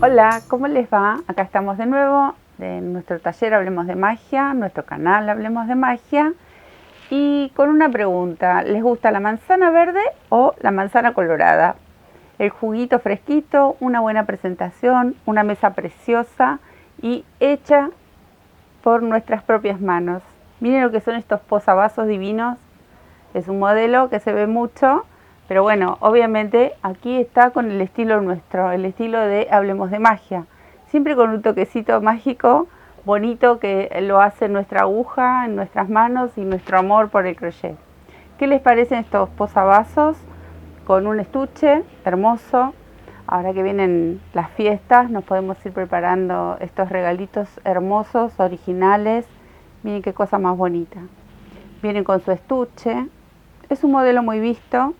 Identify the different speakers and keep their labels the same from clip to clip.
Speaker 1: Hola, ¿cómo les va? Acá estamos de nuevo en nuestro taller Hablemos de Magia, nuestro canal Hablemos de Magia, y con una pregunta: ¿les gusta la manzana verde o la manzana colorada? El juguito fresquito, una buena presentación, una mesa preciosa y hecha por nuestras propias manos. Miren lo que son estos posavasos divinos. Es un modelo que se ve mucho, pero bueno, obviamente aquí está con el estilo nuestro, el estilo de Hablemos de Magia. Siempre con un toquecito mágico, bonito, que lo hace nuestra aguja en nuestras manos y nuestro amor por el crochet. ¿Qué les parecen estos posavasos? Con un estuche hermoso. Ahora que vienen las fiestas, nos podemos ir preparando estos regalitos hermosos, originales. Miren qué cosa más bonita. Vienen con su estuche. Es un modelo muy visto,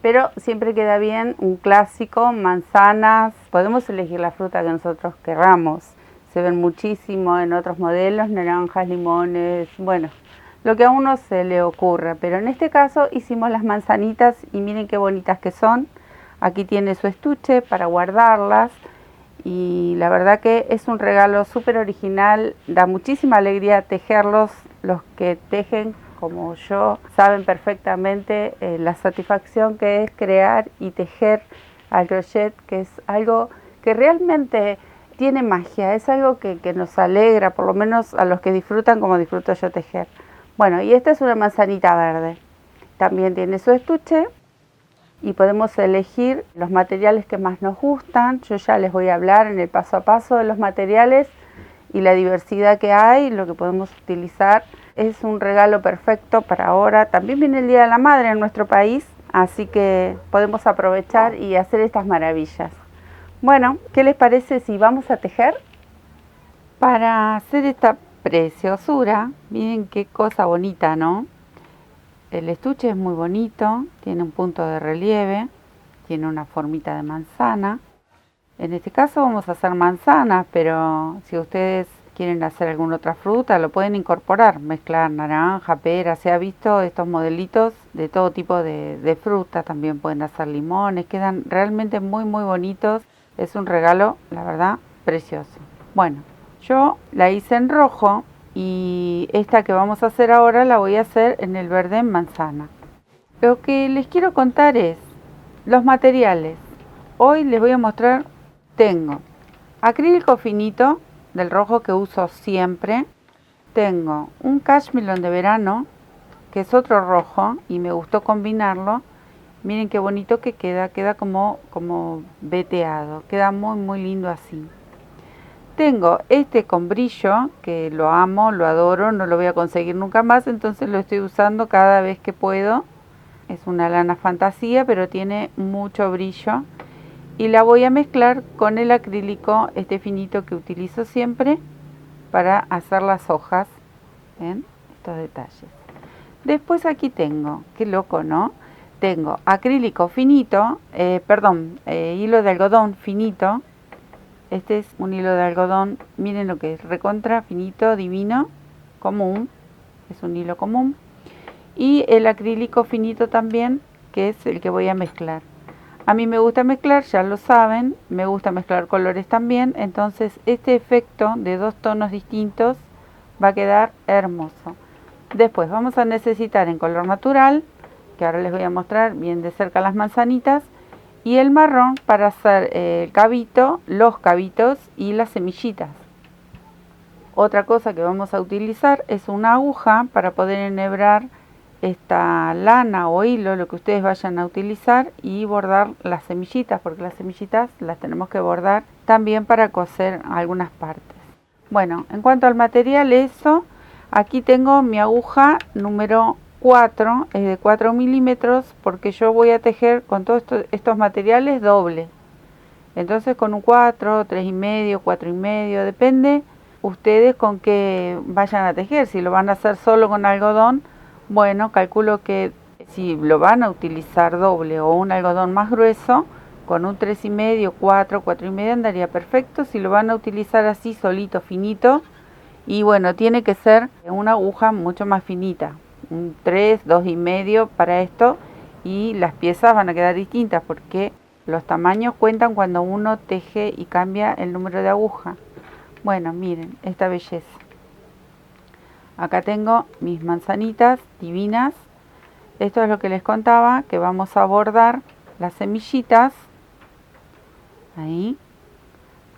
Speaker 1: pero siempre queda bien un clásico: manzanas. Podemos elegir la fruta que nosotros querramos. Se ven muchísimo en otros modelos: naranjas, limones, bueno, lo que a uno se le ocurra. Pero en este caso hicimos las manzanitas y miren qué bonitas que son. Aquí tiene su estuche para guardarlas y la verdad que es un regalo súper original. Da muchísima alegría tejerlos. Los que tejen como yo saben perfectamente la satisfacción que es crear y tejer al crochet, que es algo que realmente tiene magia, es algo que nos alegra, por lo menos a los que disfrutan como disfruto yo tejer. Bueno, y esta es una manzanita verde. También tiene su estuche y podemos elegir los materiales que más nos gustan. Yo ya les voy a hablar en el paso a paso de los materiales y la diversidad que hay, lo que podemos utilizar. Es un regalo perfecto para ahora. También viene el Día de la Madre en nuestro país, así que podemos aprovechar y hacer estas maravillas. Bueno, ¿qué les parece si vamos a tejer? Para hacer esta preciosura, miren qué cosa bonita, ¿no? El estuche es muy bonito, tiene un punto de relieve, tiene una formita de manzana. En este caso vamos a hacer manzanas, pero si ustedes quieren hacer alguna otra fruta, lo pueden incorporar, mezclar naranja, pera. Se ha visto estos modelitos de todo tipo de fruta. También pueden hacer limones, quedan realmente muy bonitos. Es un regalo, la verdad, precioso. Bueno, yo la hice en rojo y esta que vamos a hacer ahora la voy a hacer en el verde en manzana. Lo que les quiero contar es los materiales. Hoy les voy a mostrar. Tengo acrílico finito del rojo que uso siempre. Tengo un cashmere de verano, que es otro rojo y me gustó combinarlo. Miren qué bonito que queda como veteado, queda muy lindo así. Tengo este con brillo, que lo amo, lo adoro, no lo voy a conseguir nunca más, entonces lo estoy usando cada vez que puedo. Es una lana fantasía, pero tiene mucho brillo. Y la voy a mezclar con el acrílico este finito que utilizo siempre para hacer las hojas. ¿Ven? Estos detalles. Después aquí tengo, qué loco, ¿no? Tengo acrílico finito, hilo de algodón finito. Este es un hilo de algodón, miren lo que es, recontra finito, divino, común. Es un hilo común. Y el acrílico finito también, que es el que voy a mezclar. A mí me gusta mezclar, ya lo saben, me gusta mezclar colores también, entonces este efecto de dos tonos distintos va a quedar hermoso. Después vamos a necesitar en color natural, que ahora les voy a mostrar bien de cerca las manzanitas, y el marrón para hacer el cabito, los cabitos y las semillitas. Otra cosa que vamos a utilizar es una aguja para poder enhebrar esta lana o hilo, lo que ustedes vayan a utilizar, y bordar las semillitas, porque las semillitas las tenemos que bordar también para coser algunas partes. Bueno, en cuanto al material, eso, aquí tengo mi aguja número 4, es de 4 milímetros, porque yo voy a tejer con todos estos materiales doble. Entonces con un 4, 3,5, 4,5, depende ustedes con qué vayan a tejer. Si lo van a hacer solo con algodón, bueno, calculo que si lo van a utilizar doble o un algodón más grueso, con un 3,5, 4, 4,5 andaría perfecto. Si lo van a utilizar así solito, finito, y bueno, tiene que ser una aguja mucho más finita, un 3, 2,5 para esto, y las piezas van a quedar distintas porque los tamaños cuentan cuando uno teje y cambia el número de aguja. Bueno, miren esta belleza. Acá tengo mis manzanitas divinas. Esto es lo que les contaba, que vamos a bordar las semillitas. Ahí.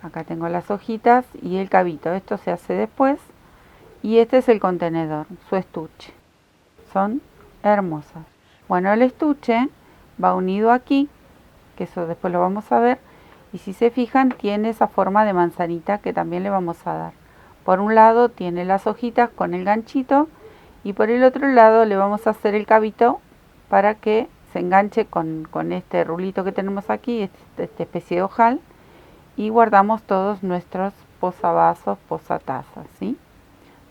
Speaker 1: Acá tengo las hojitas y el cabito. Esto se hace después. Y este es el contenedor, su estuche. Son hermosas. Bueno, el estuche va unido aquí, que eso después lo vamos a ver. Y si se fijan, tiene esa forma de manzanita que también le vamos a dar. Por un lado tiene las hojitas con el ganchito y por el otro lado le vamos a hacer el cabito para que se enganche con este rulito que tenemos aquí, esta especie de ojal, y guardamos todos nuestros posavasos, posatazas, ¿sí?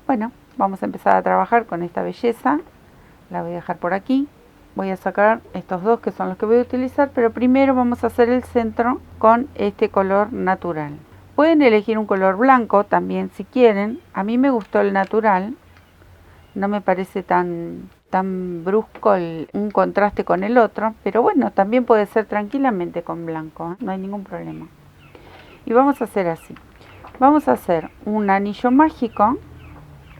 Speaker 1: Bueno, vamos a empezar a trabajar con esta belleza. La voy a dejar por aquí. Voy a sacar estos dos que son los que voy a utilizar, pero primero vamos a hacer el centro con este color natural. Pueden elegir un color blanco también si quieren. A mí me gustó el natural. No me parece tan brusco un contraste con el otro, pero bueno, también puede ser tranquilamente con blanco, ¿eh? No hay ningún problema. Y vamos a hacer así. Vamos a hacer un anillo mágico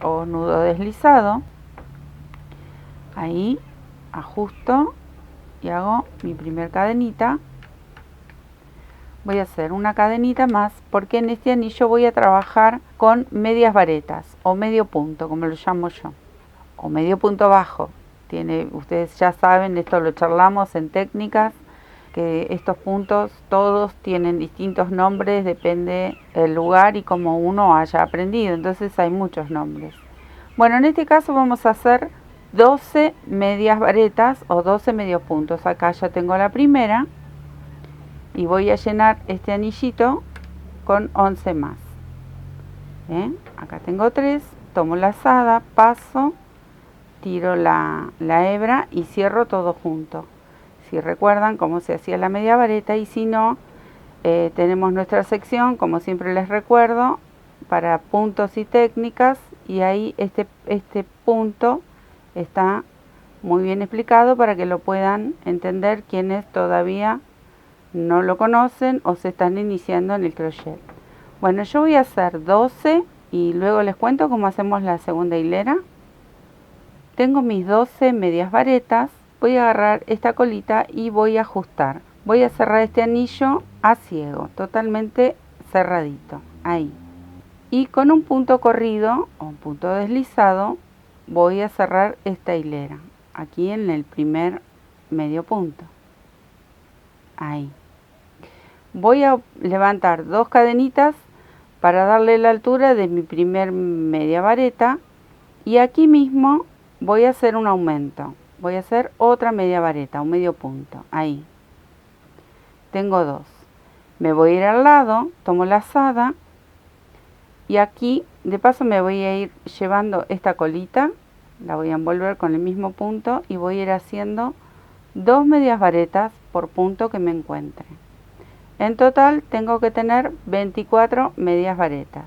Speaker 1: o nudo deslizado. Ahí ajusto y hago mi primer cadenita. Voy a hacer una cadenita más porque en este anillo voy a trabajar con medias varetas o medio punto, como lo llamo yo, o medio punto bajo. Ustedes ya saben, esto lo charlamos en técnicas, que estos puntos todos tienen distintos nombres, depende del lugar y como uno haya aprendido, entonces hay muchos nombres. Bueno, en este caso vamos a hacer 12 medias varetas o 12 medios puntos. Acá ya tengo la primera y voy a llenar este anillito con 11 más. ¿Ven? Acá tengo 3, tomo la lazada, paso, tiro la hebra y cierro todo junto. Si recuerdan cómo se hacía la media vareta, y si no, tenemos nuestra sección, como siempre les recuerdo, para puntos y técnicas, y ahí este punto está muy bien explicado para que lo puedan entender quienes todavía no lo conocen o se están iniciando en el crochet. Bueno, yo voy a hacer 12 y luego les cuento cómo hacemos la segunda hilera. Tengo mis 12 medias varetas, voy a agarrar esta colita y voy a ajustar. Voy a cerrar este anillo a ciego, totalmente cerradito, ahí. Y con un punto corrido o un punto deslizado voy a cerrar esta hilera, aquí en el primer medio punto, ahí. Voy a levantar 2 cadenitas para darle la altura de mi primer media vareta y aquí mismo voy a hacer un aumento. Voy a hacer otra media vareta, un medio punto, ahí. Tengo 2. Me voy a ir al lado, tomo la lazada y aquí de paso me voy a ir llevando esta colita, la voy a envolver con el mismo punto y voy a ir haciendo 2 medias varetas por punto que me encuentre. En total tengo que tener 24 medias varetas.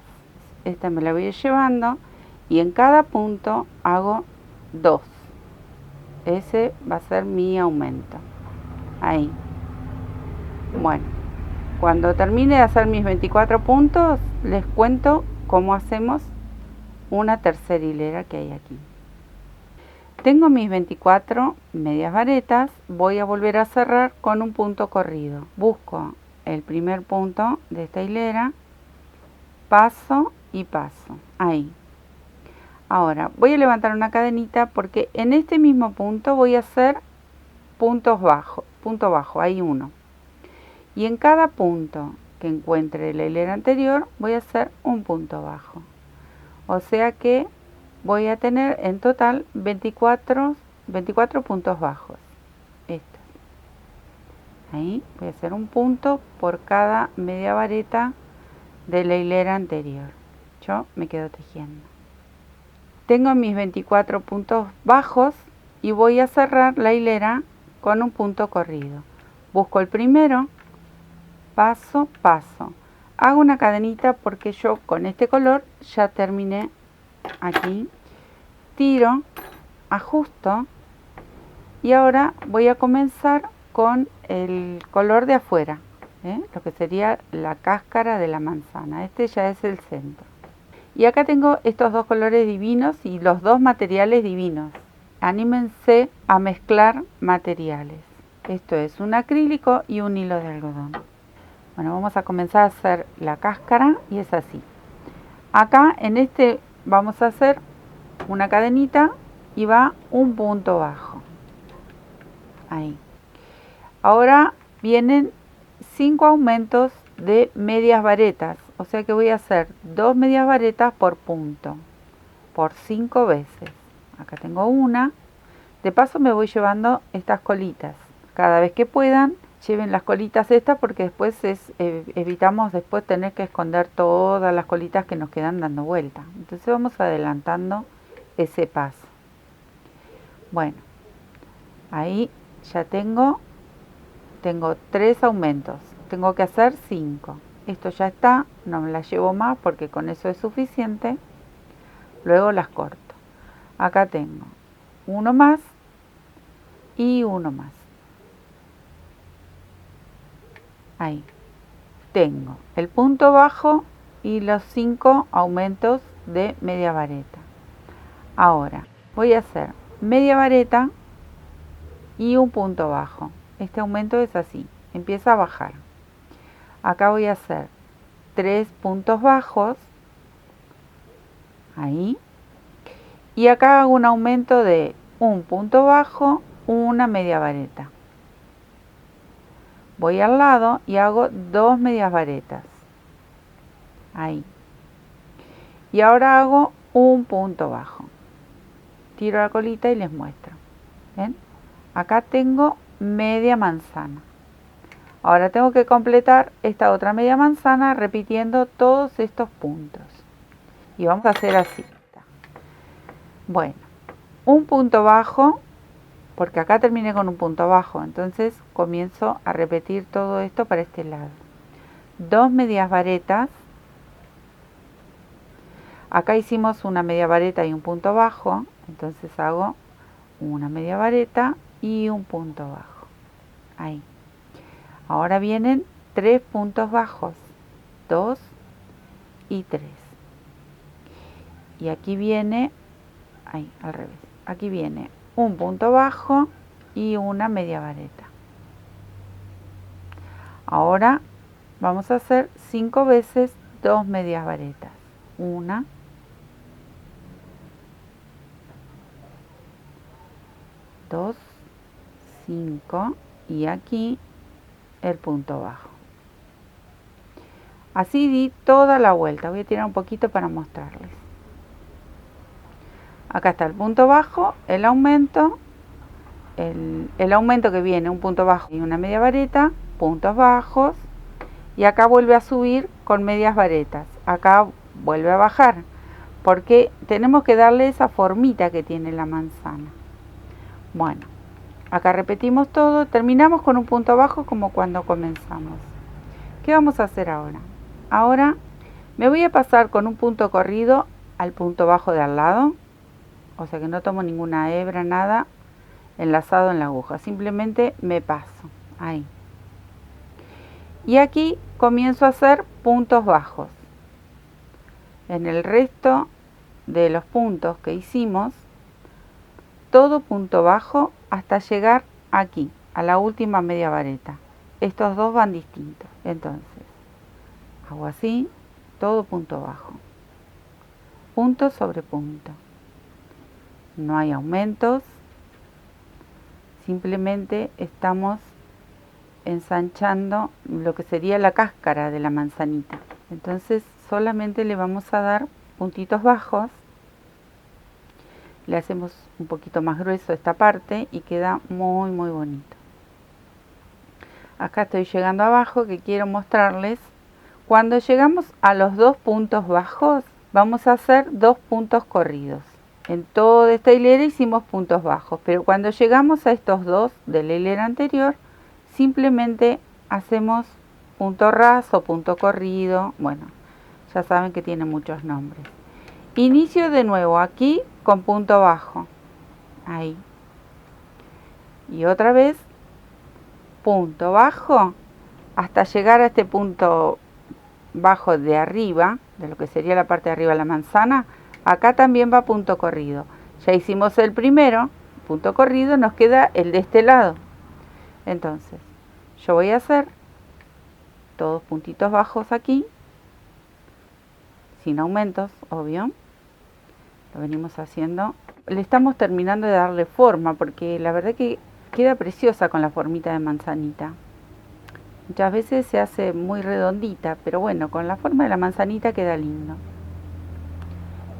Speaker 1: Esta me la voy a ir llevando y en cada punto hago 2. Ese va a ser mi aumento. Ahí. Bueno, cuando termine de hacer mis 24 puntos, les cuento cómo hacemos una tercera hilera que hay aquí. Tengo mis 24 medias varetas, voy a volver a cerrar con un punto corrido. Busco el primer punto de esta hilera, paso y paso, ahí. Ahora voy a levantar una cadenita porque en este mismo punto voy a hacer punto bajo, ahí uno. Y en cada punto que encuentre la hilera anterior voy a hacer un punto bajo. O sea que voy a tener en total 24 puntos bajos. Estos. Ahí voy a hacer un punto por cada media vareta de la hilera anterior. Yo me quedo tejiendo. Tengo mis 24 puntos bajos y voy a cerrar la hilera con un punto corrido. Busco el primero, paso, paso. Hago una cadenita porque yo con este color ya terminé aquí. Tiro, ajusto y ahora voy a comenzar con el color de afuera, lo que sería la cáscara de la manzana. Este ya es el centro. Y acá tengo estos dos colores divinos y los dos materiales divinos. Anímense a mezclar materiales. Esto es un acrílico y un hilo de algodón. Bueno, vamos a comenzar a hacer la cáscara y es así. Acá en este vamos a hacer una cadenita y va un punto bajo. Ahí. Ahora vienen 5 aumentos de medias varetas. O sea que voy a hacer 2 medias varetas por punto. Por 5 veces. Acá tengo una. De paso me voy llevando estas colitas. Cada vez que puedan, lleven las colitas estas porque después evitamos después tener que esconder todas las colitas que nos quedan dando vuelta. Entonces vamos adelantando ese paso. Bueno, ahí ya tengo 3 aumentos. Tengo que hacer 5. Esto ya está, no me las llevo más porque con eso es suficiente. Luego las corto. Acá tengo uno más y uno más. Ahí. Tengo el punto bajo y los 5 aumentos de media vareta. Ahora voy a hacer media vareta y un punto bajo. Este aumento es así, empieza a bajar. Acá voy a hacer 3 puntos bajos, ahí, y acá hago un aumento de un punto bajo, una media vareta. Voy al lado y hago 2 medias varetas, ahí, y ahora hago un punto bajo. Tiro la colita y les muestro. ¿Ven? Acá tengo media manzana. Ahora tengo que completar esta otra media manzana repitiendo todos estos puntos. Y vamos a hacer así. Bueno, un punto bajo, porque acá terminé con un punto bajo, entonces comienzo a repetir todo esto para este lado. 2 medias varetas. Acá hicimos una media vareta y un punto bajo, entonces hago una media vareta y un punto bajo. Ahí. Ahora vienen 3 puntos bajos, 2 y 3. Y aquí viene, ahí, al revés. Aquí viene un punto bajo y una media vareta. Ahora vamos a hacer 5 veces 2 medias varetas. 1, 2, 5 y aquí el punto bajo. Así di toda la vuelta. Voy a tirar un poquito para mostrarles. Acá está el punto bajo, el aumento que viene un punto bajo y una media vareta, puntos bajos, y acá vuelve a subir con medias varetas. Acá vuelve a bajar, porque tenemos que darle esa formita que tiene la manzana. Bueno, acá repetimos todo, terminamos con un punto bajo como cuando comenzamos. ¿Qué vamos a hacer ahora? Ahora me voy a pasar con un punto corrido al punto bajo de al lado, o sea que no tomo ninguna hebra, nada enlazado en la aguja, simplemente me paso, ahí. Y aquí comienzo a hacer puntos bajos. En el resto de los puntos que hicimos, todo punto bajo hasta llegar aquí, a la última media vareta. Estos dos van distintos. Entonces, hago así, todo punto bajo. Punto sobre punto. No hay aumentos. Simplemente estamos ensanchando lo que sería la cáscara de la manzanita. Entonces, solamente le vamos a dar puntitos bajos. Le hacemos un poquito más grueso esta parte y queda muy muy bonito. Acá estoy llegando abajo, que quiero mostrarles. Cuando llegamos a los 2 puntos bajos, vamos a hacer 2 puntos corridos. En toda esta hilera hicimos puntos bajos, pero cuando llegamos a estos 2 de la hilera anterior, simplemente hacemos punto raso, punto corrido. Bueno, ya saben que tiene muchos nombres. Inicio de nuevo aquí con punto bajo, ahí, y otra vez punto bajo hasta llegar a este punto bajo de arriba, de lo que sería la parte de arriba de la manzana. Acá también va punto corrido. Ya hicimos el primero, punto corrido, nos queda el de este lado. Entonces, yo voy a hacer todos puntitos bajos aquí, sin aumentos, obvio. Lo venimos haciendo. Le estamos terminando de darle forma, porque la verdad que queda preciosa con la formita de manzanita. Muchas veces se hace muy redondita, pero bueno, con la forma de la manzanita queda lindo.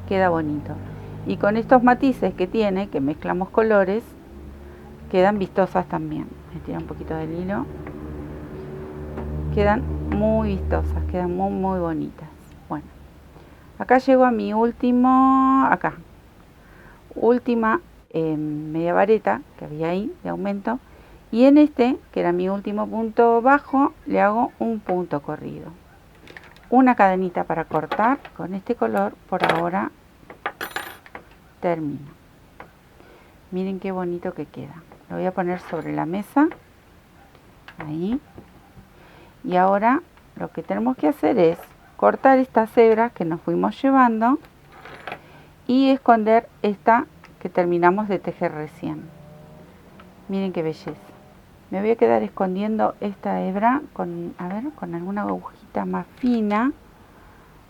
Speaker 1: Queda bonito. Y con estos matices que tiene, que mezclamos colores, quedan vistosas también. Me tiro un poquito del hilo. Quedan muy vistosas, quedan muy muy bonitas. Bueno, acá llego a mi última media vareta que había ahí de aumento, y en este, que era mi último punto bajo, le hago un punto corrido, una cadenita para cortar. Con este color por ahora termino. Miren qué bonito que queda. Lo voy a poner sobre la mesa, ahí. Y ahora lo que tenemos que hacer es cortar estas hebras que nos fuimos llevando y esconder esta que terminamos de tejer recién. Miren qué belleza. Me voy a quedar escondiendo esta hebra con alguna agujita más fina,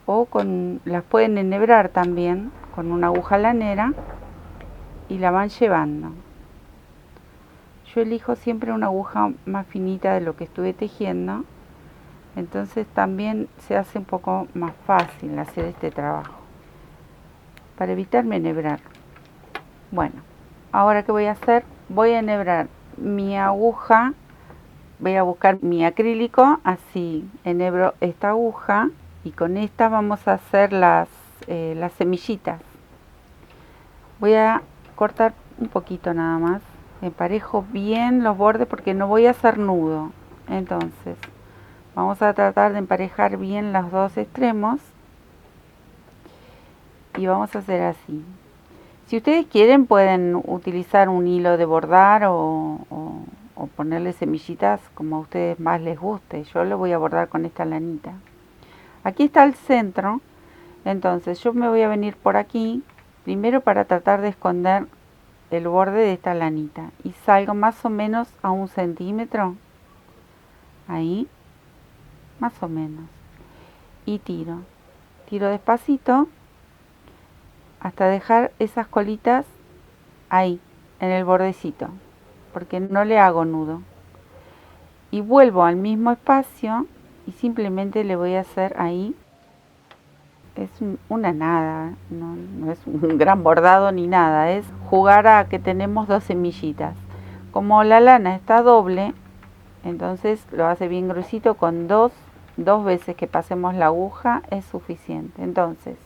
Speaker 1: o las pueden enhebrar también con una aguja lanera y la van llevando. Yo elijo siempre una aguja más finita de lo que estuve tejiendo, entonces también se hace un poco más fácil hacer este trabajo, para evitarme enhebrar. Bueno, ahora ¿qué voy a hacer? Voy a enhebrar mi aguja, voy a buscar mi acrílico, así enhebro esta aguja y con esta vamos a hacer las semillitas. Voy a cortar un poquito nada más, emparejo bien los bordes porque no voy a hacer nudo. Entonces vamos a tratar de emparejar bien los dos extremos y vamos a hacer así. Si ustedes quieren pueden utilizar un hilo de bordar o ponerle semillitas como a ustedes más les guste. Yo lo voy a bordar con esta lanita. Aquí está el centro, entonces yo me voy a venir por aquí, primero para tratar de esconder el borde de esta lanita. Y salgo más o menos a 1 centímetro, ahí, más o menos. Y tiro despacito hasta dejar esas colitas ahí, en el bordecito, porque no le hago nudo. Y vuelvo al mismo espacio y simplemente le voy a hacer ahí, es una nada, no es un gran bordado ni nada, es jugar a que tenemos 2 semillitas. Como la lana está doble, entonces lo hace bien gruesito, con dos veces que pasemos la aguja es suficiente. Entonces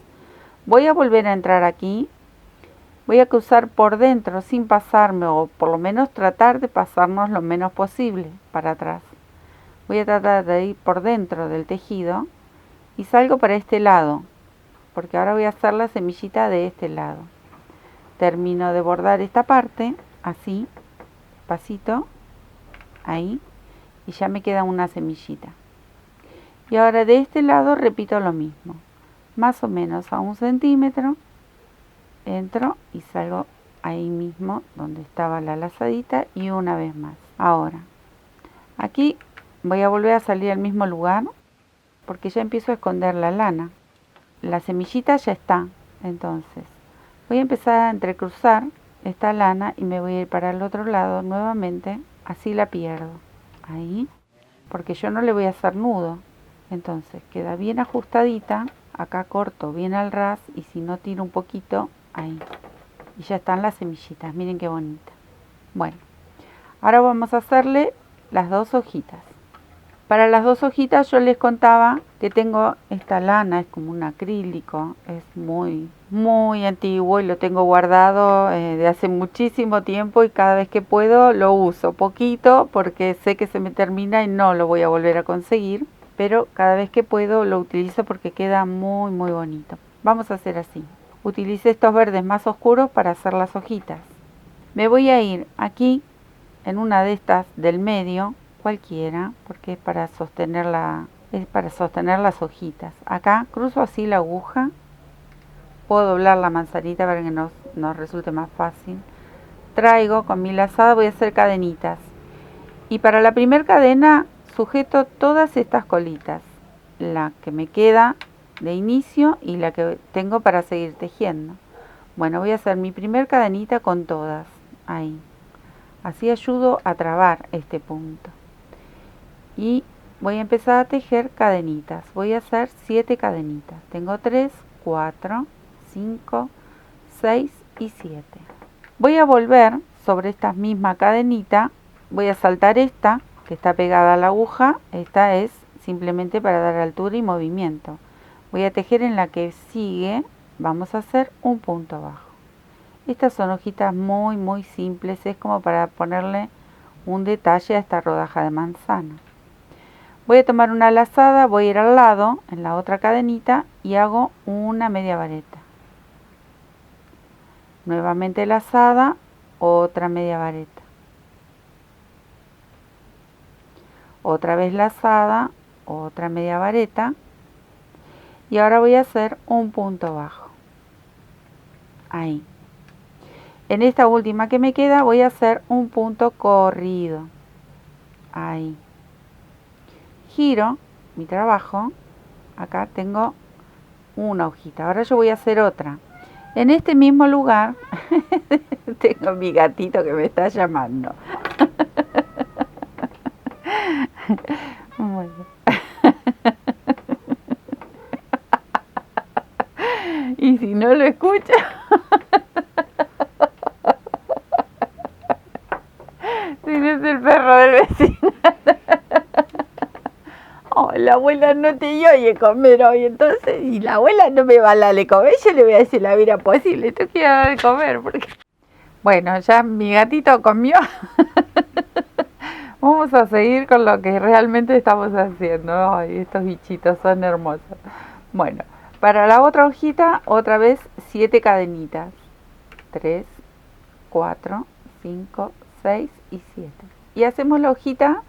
Speaker 1: voy a volver a entrar aquí, voy a cruzar por dentro sin pasarme, o por lo menos tratar de pasarnos lo menos posible para atrás. Voy a tratar de ir por dentro del tejido y salgo para este lado, porque ahora voy a hacer la semillita de este lado. Termino de bordar esta parte, así, pasito, ahí, y ya me queda una semillita. Y ahora de este lado repito lo mismo, más o menos a 1 centímetro, entro y salgo ahí mismo donde estaba la lazadita y una vez más. Ahora, aquí voy a volver a salir al mismo lugar porque ya empiezo a esconder la lana. La semillita ya está, entonces voy a empezar a entrecruzar esta lana y me voy a ir para el otro lado nuevamente, así la pierdo, ahí, porque yo no le voy a hacer nudo. Entonces queda bien ajustadita, acá corto bien al ras y si no tiro un poquito, ahí. Y ya están las semillitas, miren qué bonita. Bueno, ahora vamos a hacerle las 2 hojitas. Para las 2 hojitas yo les contaba que tengo esta lana, es como un acrílico, es muy antiguo y lo tengo guardado de hace muchísimo tiempo y cada vez que puedo lo uso poquito porque sé que se me termina y no lo voy a volver a conseguir, pero cada vez que puedo lo utilizo porque queda muy bonito. Vamos a hacer así. Utilicé estos verdes más oscuros para hacer las hojitas. Me voy a ir aquí en una de estas del medio cualquiera, porque es para sostener las hojitas. Acá cruzo así la aguja, puedo doblar la manzanita para que nos resulte más fácil. Traigo con mi lazada, voy a hacer cadenitas. Y para la primera cadena sujeto todas estas colitas, la que me queda de inicio y la que tengo para seguir tejiendo. Bueno, voy a hacer mi primer cadenita con todas, ahí. Así ayudo a trabar este punto. Y voy a empezar a tejer cadenitas. Voy a hacer 7 cadenitas. Tengo 3, 4, 5, 6 y 7. Voy a volver sobre esta misma cadenita. Voy a saltar esta, que está pegada a la aguja. Esta es simplemente para dar altura y movimiento. Voy a tejer en la que sigue. Vamos a hacer un punto bajo. Estas son hojitas muy simples. Es como para ponerle un detalle a esta rodaja de manzana. Voy a tomar una lazada, voy a ir al lado, en la otra cadenita, y hago una media vareta. Nuevamente lazada, otra media vareta. Otra vez lazada, otra media vareta. Y ahora voy a hacer un punto bajo. Ahí. En esta última que me queda voy a hacer un punto corrido. Ahí. Giro mi trabajo. Acá tengo una hojita. Ahora yo voy a hacer otra. En este mismo lugar tengo mi gatito que me está llamando. Bueno. Y si no lo escucha, si no es el perro del vecino. Oh, la abuela no te oye comer hoy, entonces, y la abuela no me va a dar de comer, yo le voy a decir la vida posible, tú quieres dar de comer, porque... Bueno, ya mi gatito comió. Vamos a seguir con lo que realmente estamos haciendo. Ay, estos bichitos son hermosos. Bueno, para la otra hojita, otra vez 7 cadenitas. 3, 4, 5, 6 y 7. Y hacemos la hojita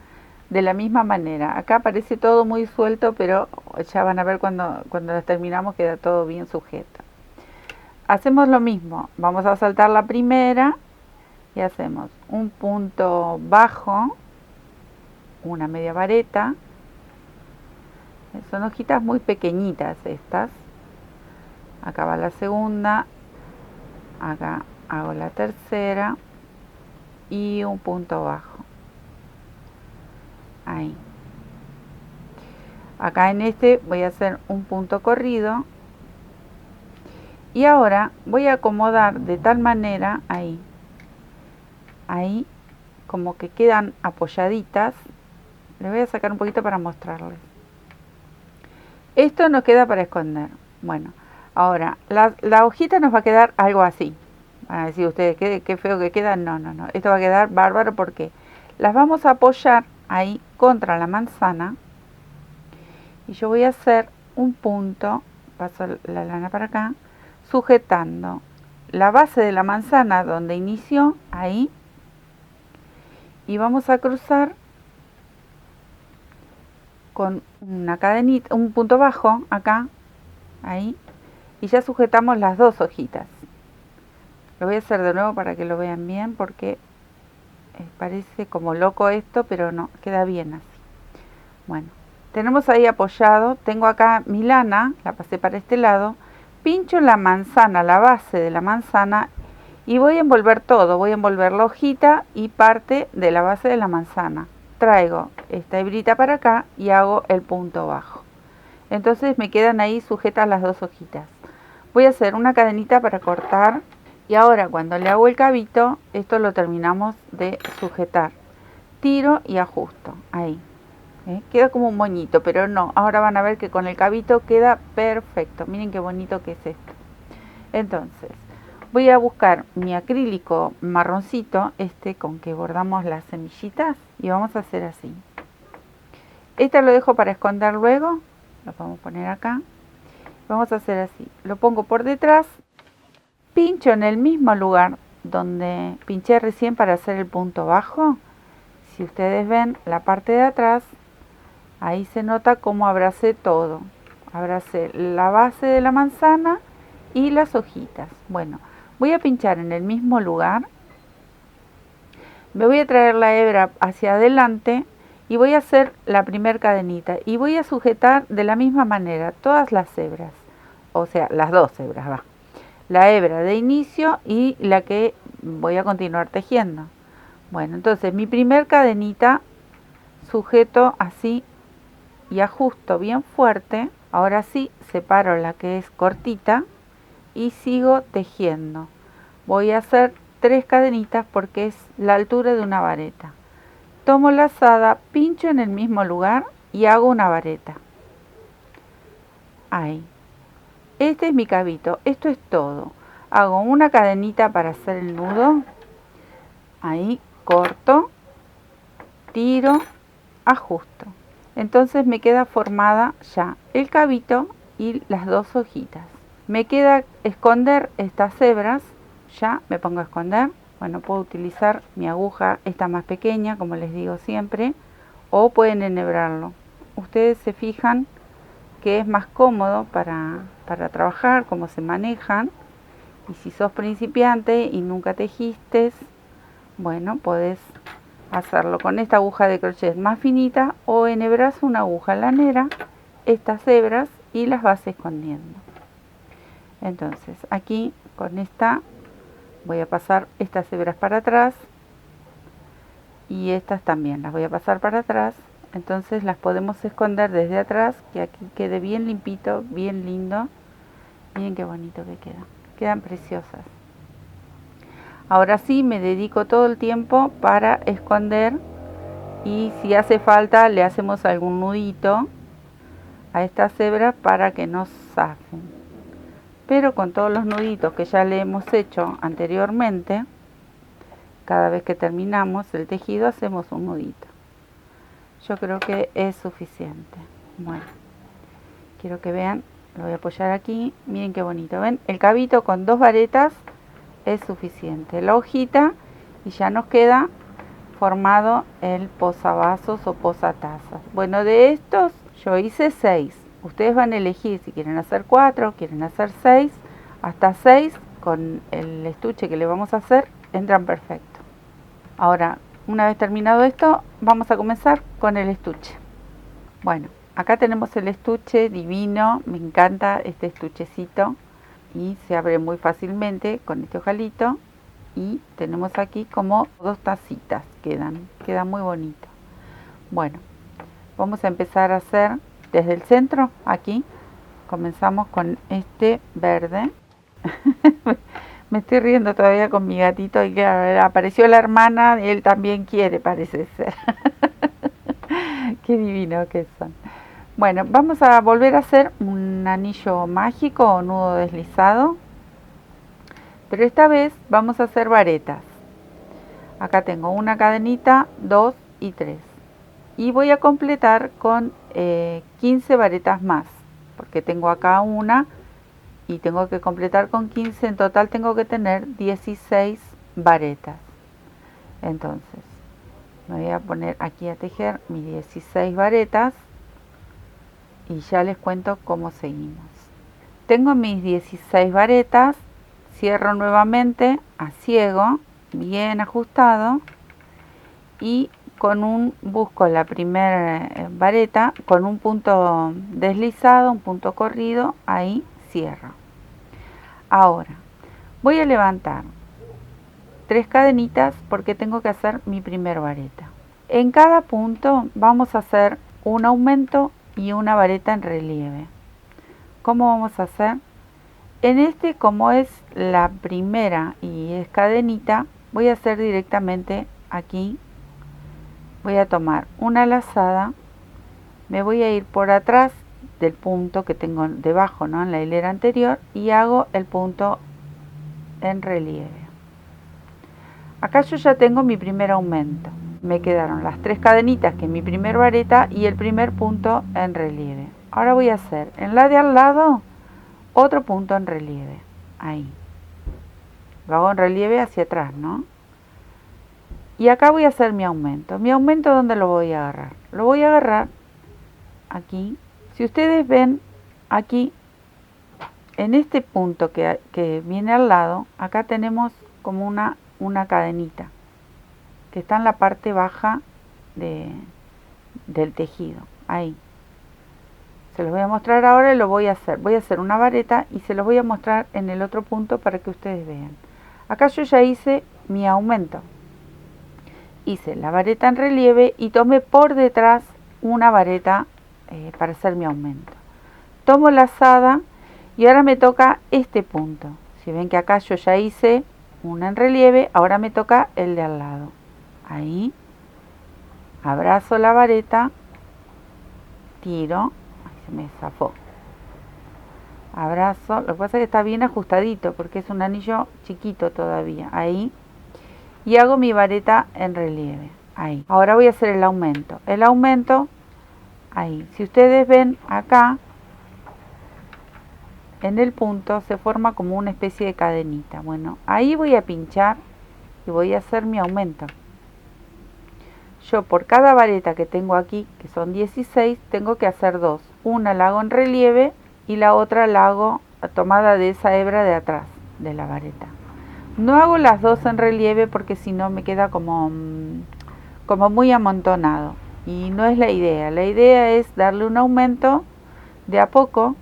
Speaker 1: de la misma manera. Acá parece todo muy suelto, pero ya van a ver cuando las terminamos queda todo bien sujeto. Hacemos lo mismo. Vamos a saltar la primera y hacemos un punto bajo, una media vareta. Son hojitas muy pequeñitas estas. Acá va la segunda. Acá hago la tercera y un punto bajo. Ahí. Acá en este voy a hacer un punto corrido. Y ahora voy a acomodar de tal manera, ahí, como que quedan apoyaditas. Les voy a sacar un poquito para mostrarles. Esto nos queda para esconder. Bueno, ahora la hojita nos va a quedar algo así. Van a decir ustedes, qué feo que queda. No. Esto va a quedar bárbaro porque las vamos a apoyar ahí contra la manzana. Y yo voy a hacer un punto, paso la lana para acá, sujetando la base de la manzana donde inició, ahí. Y vamos a cruzar con una cadenita, un punto bajo acá, ahí, y ya sujetamos las dos hojitas. Lo voy a hacer de nuevo para que lo vean bien porque parece como loco esto, pero no, queda bien así. Bueno, tenemos ahí apoyado, tengo acá mi lana, la pasé para este lado, pincho la manzana, la base de la manzana y voy a envolver todo, voy a envolver la hojita y parte de la base de la manzana. Traigo esta hebrita para acá y hago el punto bajo. Entonces me quedan ahí sujetas las dos hojitas. Voy a hacer una cadenita para cortar y ahora cuando le hago el cabito, esto lo terminamos de sujetar. Tiro y ajusto, ahí. Queda como un moñito, pero no, ahora van a ver que con el cabito queda perfecto. Miren qué bonito que es esto. Entonces, voy a buscar mi acrílico marroncito, este con que bordamos las semillitas, y vamos a hacer así. Este lo dejo para esconder luego, lo vamos a poner acá. Vamos a hacer así, lo pongo por detrás, pincho en el mismo lugar donde pinché recién para hacer el punto bajo. si ustedes ven la parte de atrás, ahí se nota cómo abracé todo. Abracé la base de la manzana y las hojitas. Bueno, voy a pinchar en el mismo lugar. Me voy a traer la hebra hacia adelante y voy a hacer la primer cadenita. Y voy a sujetar de la misma manera todas las hebras. O sea, las dos hebras, va. La hebra de inicio y la que voy a continuar tejiendo. Bueno, entonces mi primer cadenita sujeto así y ajusto bien fuerte. Ahora sí, separo la que es cortita y sigo tejiendo. Voy a hacer 3 cadenitas porque es la altura de una vareta. Tomo la lazada, pincho en el mismo lugar y hago una vareta. Ahí. Este es mi cabito, esto es todo. Hago una cadenita para hacer el nudo. Ahí corto, tiro, ajusto. Entonces me queda formada ya el cabito y las dos hojitas. Me queda esconder estas hebras. Ya me pongo a esconder. Bueno, puedo utilizar mi aguja, esta más pequeña, como les digo siempre, o pueden enhebrarlo. Ustedes se fijan que es más cómodo para trabajar, cómo se manejan. Y si sos principiante y nunca tejiste, bueno, podés hacerlo con esta aguja de crochet más finita o enhebras una aguja lanera, estas hebras, y las vas escondiendo. Entonces aquí con esta voy a pasar estas hebras para atrás y estas también las voy a pasar para atrás. Entonces las podemos esconder desde atrás, que aquí quede bien limpito, bien lindo. Miren qué bonito que queda, quedan preciosas. Ahora sí me dedico todo el tiempo para esconder, y si hace falta le hacemos algún nudito a estas hebras para que no zafen. Pero con todos los nuditos que ya le hemos hecho anteriormente, cada vez que terminamos el tejido hacemos un nudito. Yo creo que es suficiente. Bueno, quiero que vean, lo voy a apoyar aquí, miren qué bonito. ¿Ven? El cabito con 2 varetas es suficiente. La hojita y ya nos queda formado el posavasos o posatazas. Bueno, de estos yo hice 6. Ustedes van a elegir si quieren hacer 4, quieren hacer 6. Hasta 6 con el estuche que le vamos a hacer entran perfecto. Ahora, una vez terminado esto, vamos a comenzar con el estuche. Bueno, acá tenemos el estuche divino. Me encanta este estuchecito y se abre muy fácilmente con este ojalito. Y tenemos aquí como 2 tacitas, queda muy bonito. Bueno, vamos a empezar a hacer desde el centro. Aquí comenzamos con este verde. Me estoy riendo todavía con mi gatito y que apareció la hermana, él también quiere, parece ser. Qué divino que son. Bueno, vamos a volver a hacer un anillo mágico o nudo deslizado, pero esta vez vamos a hacer varetas. Acá tengo una cadenita, 2 y 3. Y voy a completar con 15 varetas más, porque tengo acá una y tengo que completar con 15. En total tengo que tener 16 varetas. Entonces, me voy a poner aquí a tejer mis 16 varetas y ya les cuento cómo seguimos. Tengo mis 16 varetas, cierro nuevamente a ciego, bien ajustado, y busco la primera vareta con un punto deslizado, un punto corrido, ahí cierro. Ahora voy a levantar 3 cadenitas porque tengo que hacer mi primer vareta. En cada punto vamos a hacer un aumento y una vareta en relieve. ¿Cómo vamos a hacer? En este, como es la primera y es cadenita, voy a hacer directamente aquí. Voy a tomar una lazada, me voy a ir por atrás del punto que tengo debajo, ¿no?, en la hilera anterior, y hago el punto en relieve. Acá yo ya tengo mi primer aumento. Me quedaron las 3 cadenitas, que es mi primer vareta, y el primer punto en relieve. Ahora voy a hacer en la de al lado otro punto en relieve. Ahí. Lo hago en relieve hacia atrás, ¿no? Y acá voy a hacer mi aumento. Mi aumento, ¿dónde lo voy a agarrar? Lo voy a agarrar aquí. Si ustedes ven aquí, en este punto que viene al lado, acá tenemos como una cadenita que está en la parte baja del tejido. Ahí. Se los voy a mostrar ahora y lo voy a hacer. Voy a hacer una vareta y se los voy a mostrar en el otro punto para que ustedes vean. Acá yo ya hice mi aumento. Hice la vareta en relieve y tomé por detrás una vareta para hacer mi aumento. Tomo la lazada y ahora me toca este punto. Si ven que acá yo ya hice una en relieve, ahora me toca el de al lado. Ahí. Abrazo la vareta, tiro, ay, se me zafó. Abrazo, lo que pasa es que está bien ajustadito porque es un anillo chiquito todavía. Ahí. Y hago mi vareta en relieve. Ahí. Ahora voy a hacer el aumento. El aumento, ahí. Si ustedes ven acá, en el punto se forma como una especie de cadenita. Bueno, ahí voy a pinchar y voy a hacer mi aumento. Yo por cada vareta que tengo aquí, que son 16, tengo que hacer dos. Una la hago en relieve y la otra la hago tomada de esa hebra de atrás de la vareta. No hago las dos en relieve porque si no me queda como muy amontonado. Y no es la idea. La idea es darle un aumento de a poco,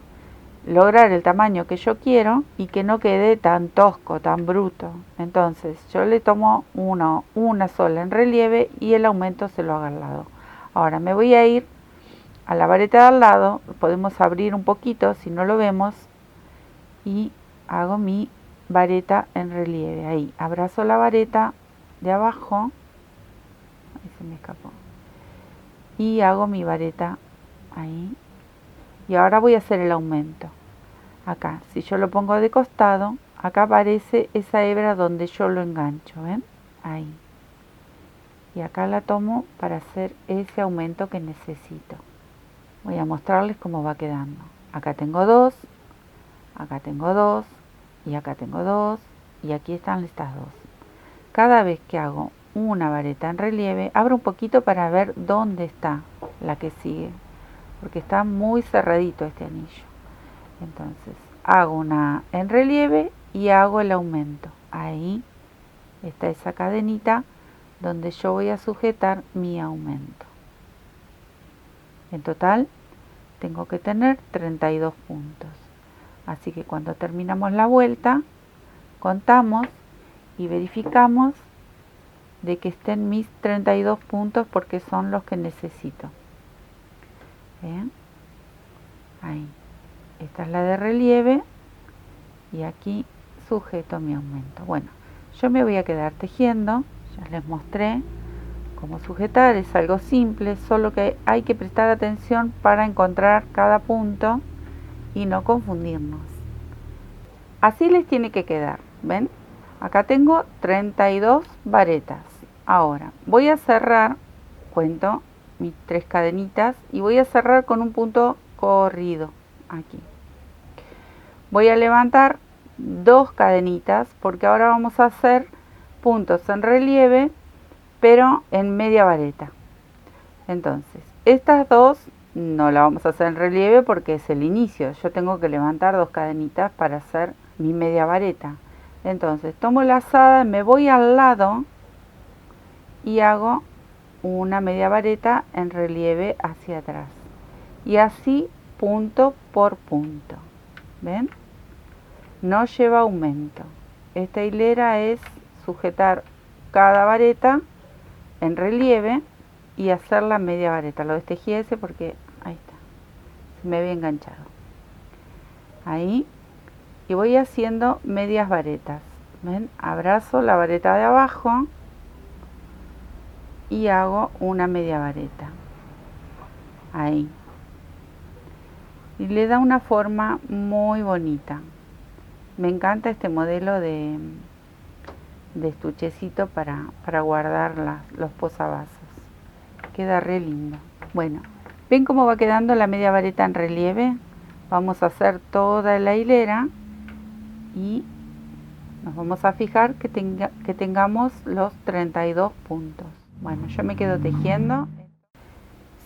Speaker 1: lograr el tamaño que yo quiero y que no quede tan tosco, tan bruto. Entonces yo le tomo una sola en relieve y el aumento se lo hago al lado. Ahora me voy a ir a la vareta de al lado, podemos abrir un poquito si no lo vemos y hago mi vareta en relieve. Ahí, abrazo la vareta de abajo, ahí se me escapó, y hago mi vareta ahí. Y ahora voy a hacer el aumento. Acá, si yo lo pongo de costado, acá aparece esa hebra donde yo lo engancho, ¿ven? Ahí. Y acá la tomo para hacer ese aumento que necesito. Voy a mostrarles cómo va quedando. Acá tengo dos, acá tengo dos, y acá tengo dos, y aquí están estas dos. Cada vez que hago una vareta en relieve, abro un poquito para ver dónde está la que sigue, porque está muy cerradito este anillo. Entonces hago una en relieve y hago el aumento. Ahí está esa cadenita donde yo voy a sujetar mi aumento. En total tengo que tener 32 puntos. Así que cuando terminamos la vuelta, contamos y verificamos de que estén mis 32 puntos porque son los que necesito. ¿Ven? Ahí. Esta es la de relieve y aquí sujeto mi aumento. Bueno, yo me voy a quedar tejiendo. Ya les mostré cómo sujetar. Es algo simple, solo que hay que prestar atención para encontrar cada punto y no confundirnos. Así les tiene que quedar. ¿Ven? Acá tengo 32 varetas. Ahora voy a cerrar, cuento mis 3 cadenitas y voy a cerrar con un punto corrido aquí. Voy a levantar 2 cadenitas porque ahora vamos a hacer puntos en relieve pero en media vareta. Entonces estas dos no las vamos a hacer en relieve porque es el inicio. Yo tengo que levantar 2 cadenitas para hacer mi media vareta. Entonces tomo la lazada, me voy al lado y hago una media vareta en relieve hacia atrás. Y así punto por punto. ¿Ven? No lleva aumento. Esta hilera es sujetar cada vareta en relieve y hacer la media vareta. Lo destejí ese porque ahí está. Se me había enganchado. Ahí. Y voy haciendo medias varetas. ¿Ven? Abrazo la vareta de abajo y hago una media vareta. Ahí. Y le da una forma muy bonita. Me encanta este modelo de estuchecito para guardar los posavasos. Queda re lindo. Bueno, ¿ven cómo va quedando la media vareta en relieve? Vamos a hacer toda la hilera y Nos vamos a fijar que tengamos los 32 puntos. Bueno, yo me quedo tejiendo.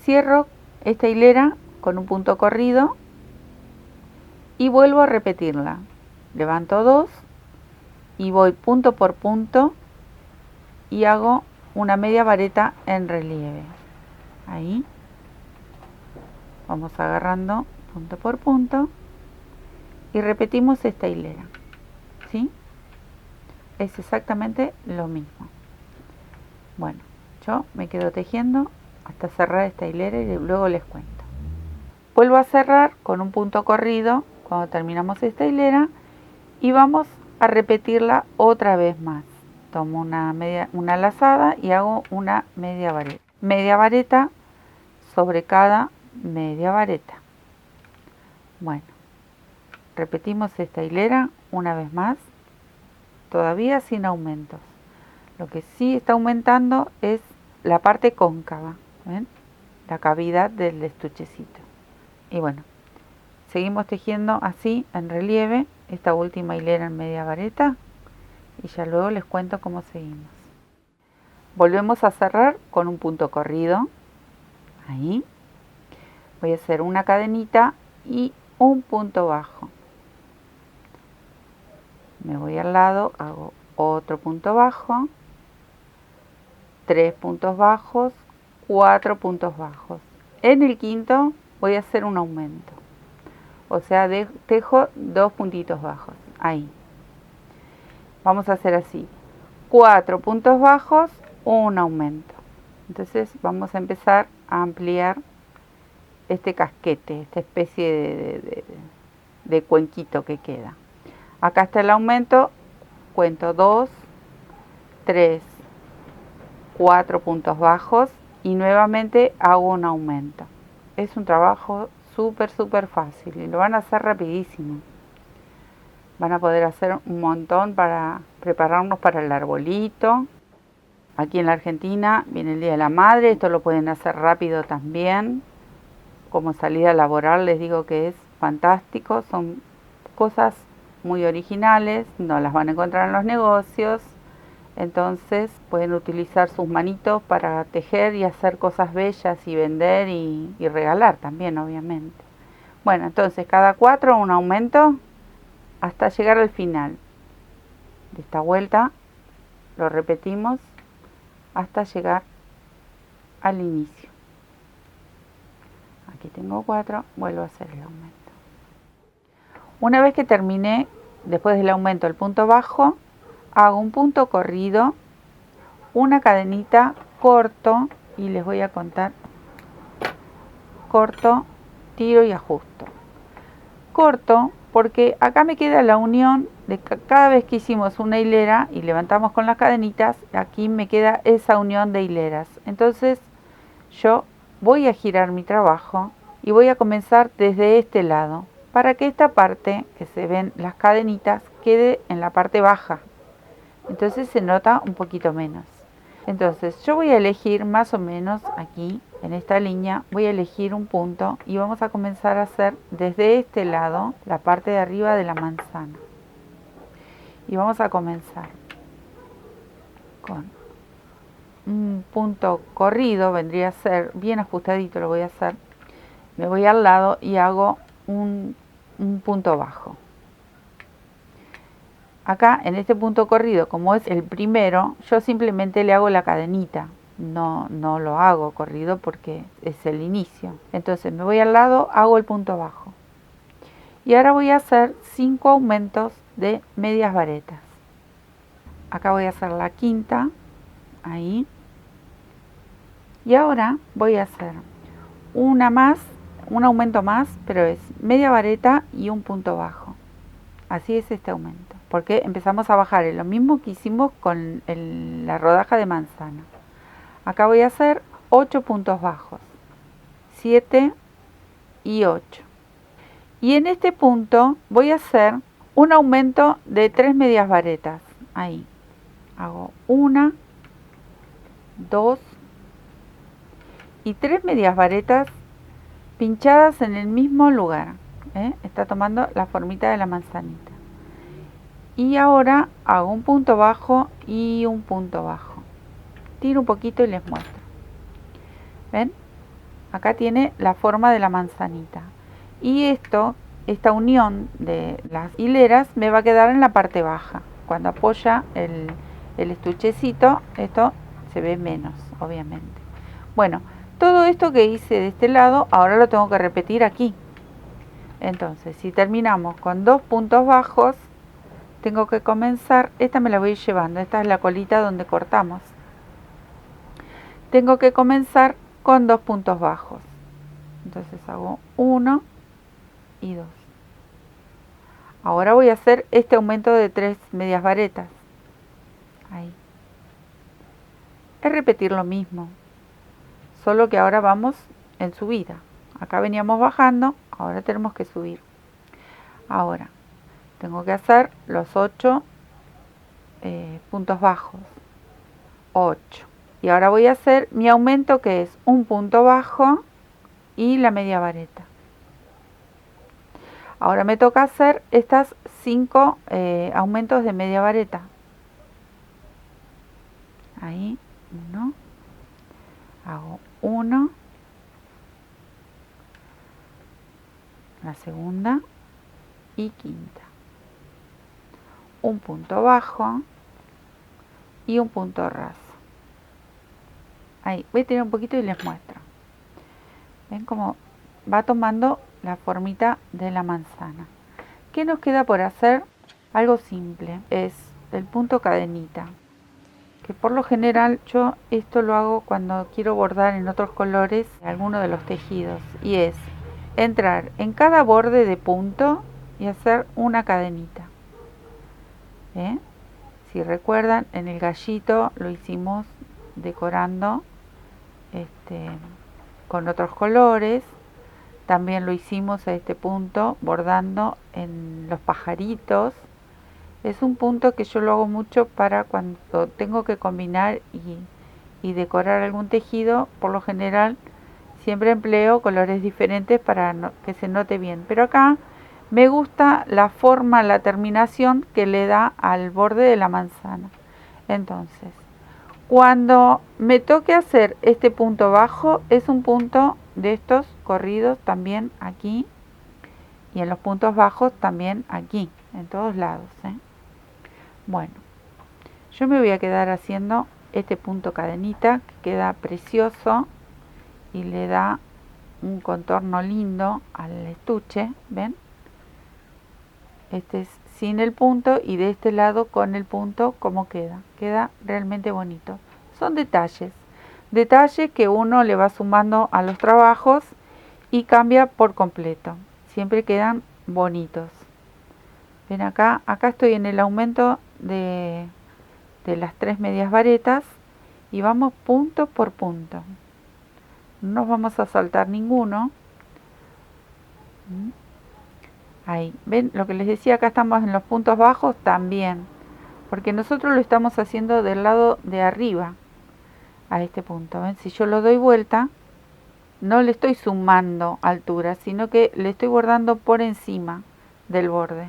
Speaker 1: Cierro esta hilera con un punto corrido y vuelvo a repetirla. Levanto 2 y voy punto por punto y hago una media vareta en relieve. Ahí vamos agarrando punto por punto y repetimos esta hilera, ¿sí? Es exactamente lo mismo. Bueno, yo me quedo tejiendo hasta cerrar esta hilera y luego les cuento. Vuelvo a cerrar con un punto corrido cuando terminamos esta hilera y vamos a repetirla otra vez más. Tomo una lazada y hago una media vareta. Media vareta sobre cada media vareta. Bueno, repetimos esta hilera una vez más, todavía sin aumentos. Lo que sí está aumentando es la parte cóncava, ¿ven? La cavidad del estuchecito. Y bueno, seguimos tejiendo así en relieve esta última hilera en media vareta y ya luego les cuento cómo seguimos. Volvemos a cerrar con un punto corrido. Ahí voy a hacer una cadenita y un punto bajo. Me voy al lado, hago otro punto bajo, 3 puntos bajos, 4 puntos bajos. En el quinto voy a hacer un aumento, o sea, tejo 2 puntitos bajos. Ahí vamos a hacer así: 4 puntos bajos, un aumento. Entonces vamos a empezar a ampliar este casquete, esta especie de cuenquito que queda. Acá está el aumento, cuento 2, 3, 4 puntos bajos y nuevamente hago un aumento. Es un trabajo súper fácil y lo van a hacer rapidísimo. Van a poder hacer un montón para prepararnos para el arbolito. Aquí en la Argentina viene el Día de la Madre, esto lo pueden hacer rápido también. Como salida laboral les digo que es fantástico, son cosas muy originales, no las van a encontrar en los negocios, entonces pueden utilizar sus manitos para tejer y hacer cosas bellas y vender y regalar también, obviamente. Bueno, entonces cada 4 un aumento hasta llegar al final de esta vuelta, lo repetimos hasta llegar al inicio. Aquí tengo 4, vuelvo a hacer el aumento. Una vez que terminé, después del aumento el punto bajo, hago un punto corrido, una cadenita, corto, y les voy a contar, corto, tiro y ajusto. Corto porque acá me queda la unión de cada vez que hicimos una hilera y levantamos con las cadenitas, aquí me queda esa unión de hileras. Entonces yo voy a girar mi trabajo y voy a comenzar desde este lado para que esta parte que se ven las cadenitas quede en la parte baja. Entonces se nota un poquito menos. Entonces yo voy a elegir más o menos aquí en esta línea, voy a elegir un punto y vamos a comenzar a hacer desde este lado la parte de arriba de la manzana. Y vamos a comenzar con un punto corrido, vendría a ser bien ajustadito, lo voy a hacer. Me voy al lado y hago un punto bajo. Acá en este punto corrido, como es el primero, yo simplemente le hago la cadenita, no lo hago corrido porque es el inicio. Entonces me voy al lado, hago el punto bajo y ahora voy a hacer 5 aumentos de medias varetas. Acá voy a hacer la quinta, ahí, y ahora voy a hacer una más, un aumento más, pero es media vareta y un punto bajo. Así es este aumento, porque empezamos a bajar en lo mismo que hicimos con la rodaja de manzana. Acá voy a hacer 8 puntos bajos, 7 y 8. Y en este punto voy a hacer un aumento de 3 medias varetas. Ahí hago 1, 2 y 3 medias varetas pinchadas en el mismo lugar. Está tomando la formita de la manzanita. Y ahora hago un punto bajo y un punto bajo. Tiro un poquito y les muestro. ¿Ven? Acá tiene la forma de la manzanita. Y esta unión de las hileras me va a quedar en la parte baja. Cuando apoya el estuchecito, esto se ve menos, obviamente. Bueno, todo esto que hice de este lado, ahora lo tengo que repetir aquí. Entonces, si terminamos con 2 puntos bajos, tengo que comenzar, esta me la voy a ir llevando, esta es la colita donde cortamos. Tengo que comenzar con 2 puntos bajos. Entonces hago 1 y 2. Ahora voy a hacer este aumento de 3 medias varetas. Ahí. Es repetir lo mismo, solo que ahora vamos en subida. Acá veníamos bajando, ahora tenemos que subir. Ahora tengo que hacer los 8 puntos bajos. 8. Y ahora voy a hacer mi aumento, que es un punto bajo y la media vareta. Ahora me toca hacer estas 5 aumentos de media vareta. Ahí, 1. Hago 1. La segunda y quinta. Un punto bajo y un punto raso. Ahí, voy a tirar un poquito y les muestro. ¿Ven cómo va tomando la formita de la manzana? ¿Qué nos queda por hacer? Algo simple, es el punto cadenita, que por lo general yo esto lo hago cuando quiero bordar en otros colores alguno de los tejidos, y es entrar en cada borde de punto y hacer una cadenita. Si recuerdan, en el gallito lo hicimos decorando con otros colores. También lo hicimos a este punto bordando en los pajaritos. Es un punto que yo lo hago mucho para cuando tengo que combinar y decorar algún tejido. Por lo general siempre empleo colores diferentes para que se note bien, pero acá me gusta la forma, la terminación que le da al borde de la manzana. Entonces, cuando me toque hacer este punto bajo, es un punto de estos corridos también aquí, y en los puntos bajos también aquí, en todos lados. Bueno, yo me voy a quedar haciendo este punto cadenita, que queda precioso y le da un contorno lindo al estuche. ¿Ven? Este es sin el punto y de este lado con el punto. ¿Cómo queda? Queda realmente bonito. Son detalles que uno le va sumando a los trabajos y cambia por completo. Siempre quedan bonitos. Ven acá estoy en el aumento de las 3 medias varetas y vamos punto por punto. No nos vamos a saltar ninguno. Ahí, ¿ven? Lo que les decía, acá estamos en los puntos bajos también, porque nosotros lo estamos haciendo del lado de arriba a este punto. ¿Ven? Si yo lo doy vuelta, no le estoy sumando altura, sino que le estoy bordando por encima del borde.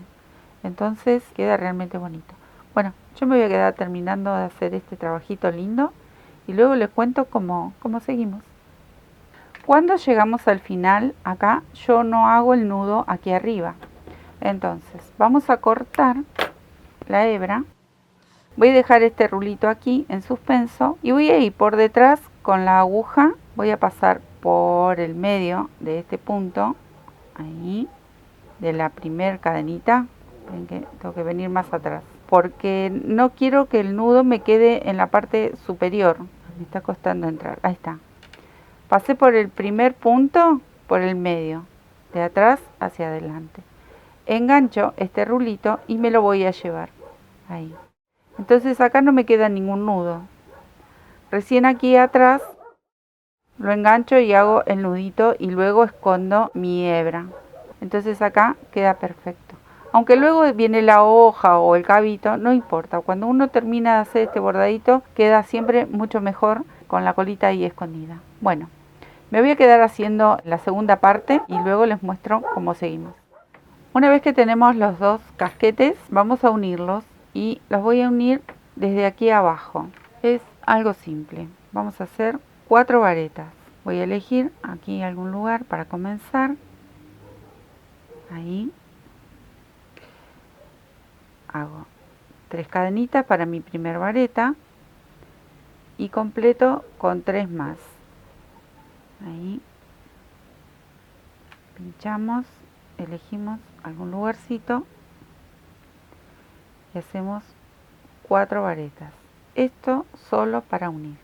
Speaker 1: Entonces queda realmente bonito. Bueno, yo me voy a quedar terminando de hacer este trabajito lindo y luego les cuento cómo seguimos. Cuando llegamos al final, acá yo no hago el nudo aquí arriba. Entonces vamos a cortar la hebra. Voy a dejar este rulito aquí en suspenso y voy a ir por detrás con la aguja. Voy a pasar por el medio de este punto, ahí, de la primer cadenita. Ven que tengo que venir más atrás, porque no quiero que el nudo me quede en la parte superior. Me está costando entrar. Ahí está. Pasé por el primer punto, por el medio, de atrás hacia adelante. Engancho este rulito y me lo voy a llevar. Ahí. Entonces acá no me queda ningún nudo. Recién aquí atrás lo engancho y hago el nudito y luego escondo mi hebra. Entonces acá queda perfecto. Aunque luego viene la hoja o el cabito, no importa. Cuando uno termina de hacer este bordadito, queda siempre mucho mejor con la colita ahí escondida. Bueno, me voy a quedar haciendo la segunda parte y luego les muestro cómo seguimos. Una vez que tenemos los dos casquetes, vamos a unirlos y los voy a unir desde aquí abajo. Es algo simple. Vamos a hacer 4 varetas. Voy a elegir aquí algún lugar para comenzar. Ahí. Hago 3 cadenitas para mi primer vareta y completo con 3 más. Ahí. Pinchamos, elegimos algún lugarcito y hacemos 4 varetas. Esto solo para unir.